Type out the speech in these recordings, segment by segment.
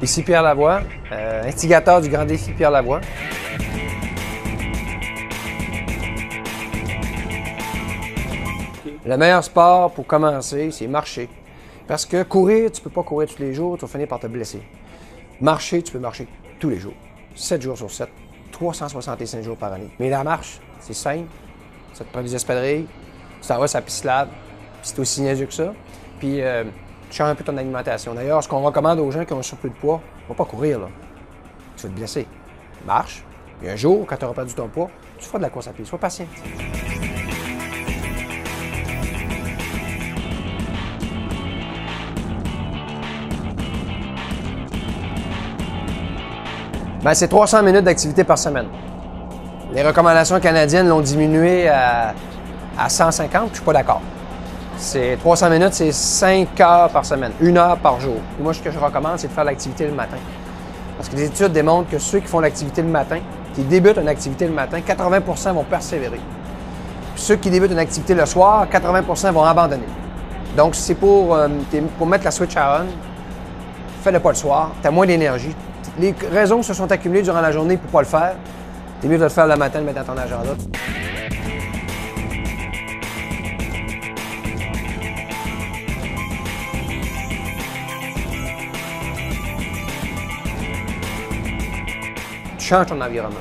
Ici Pierre Lavoie, instigateur du Grand Défi Pierre Lavoie. Le meilleur sport pour commencer, c'est marcher. Parce que courir, tu ne peux pas courir tous les jours, tu vas finir par te blesser. Marcher, tu peux marcher tous les jours. 7 jours sur 7, 365 jours par année. Mais la marche, c'est simple. Ça te prend des espadrilles, tu t'en vas sur la piste lave, puis c'est aussi niaiseux que ça. Puis tu changes un peu ton alimentation. D'ailleurs, ce qu'on recommande aux gens qui ont un surplus de poids, ne va pas courir, là. Tu vas te blesser. Marche, puis un jour, quand tu auras perdu ton poids, tu feras de la course à pied. Sois patient. Bien, c'est 300 minutes d'activité par semaine. Les recommandations canadiennes l'ont diminué à 150, je ne suis pas d'accord. C'est 300 minutes, c'est 5 heures par semaine, 1 heure par jour. Et moi, ce que je recommande, c'est de faire l'activité le matin. Parce que les études démontrent que ceux qui font l'activité le matin, qui débutent une activité le matin, 80% vont persévérer. Puis ceux qui débutent une activité le soir, 80% vont abandonner. Donc, c'est pour mettre la switch à on, fais-le pas le soir, tu as moins d'énergie. Les raisons se sont accumulées durant la journée pour ne pas le faire. C'est mieux de le faire le matin, de le mettre dans ton agenda. Tu changes ton environnement.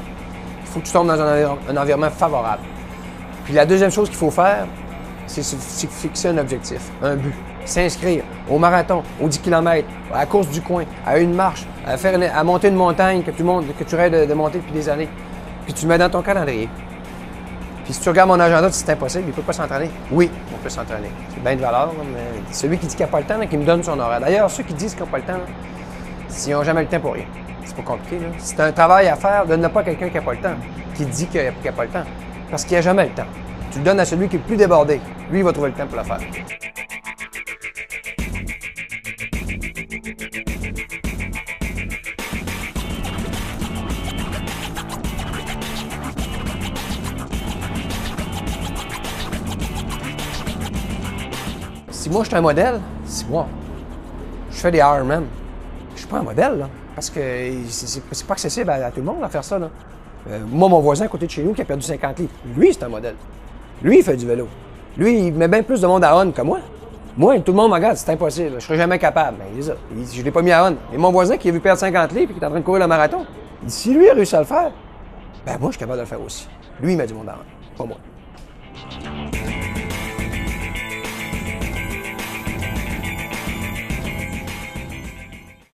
Il faut que tu tombes dans un environnement favorable. Puis la deuxième chose qu'il faut faire, c'est fixer un objectif, un but. S'inscrire au marathon, aux 10 km, à la course du coin, à une marche, à monter une montagne que tu rêves de monter depuis des années. Puis tu le mets dans ton calendrier. Puis si tu regardes mon agenda, c'est impossible, il ne peut pas s'entraîner. Oui, on peut s'entraîner. C'est bien de valeur, mais celui qui dit qu'il n'a pas le temps, là, qui me donne son horaire. D'ailleurs, ceux qui disent qu'ils n'ont pas le temps, ils n'ont jamais le temps pour rien. C'est pas compliqué. Là. Si tu as un travail à faire, donne-le pas à quelqu'un qui n'a pas le temps, qui dit qu'il n'a pas le temps. Parce qu'il n'a jamais le temps. Tu le donnes à celui qui est le plus débordé. Lui, il va trouver le temps pour le faire. Si moi, je suis un modèle, c'est moi. Je fais des Ironman. Je suis pas un modèle, là. Parce que c'est pas accessible à tout le monde à faire ça, là. Moi, mon voisin à côté de chez nous qui a perdu 50 livres, lui, c'est un modèle. Lui, il fait du vélo. Lui, il met bien plus de monde à on que moi. Moi, tout le monde me regarde, c'est impossible. Je serais jamais capable. Mais je l'ai pas mis à on. Et mon voisin qui a vu perdre 50 livres et qui est en train de courir le marathon, si lui a réussi à le faire, ben moi, je suis capable de le faire aussi. Lui, il met du monde à on, pas moi.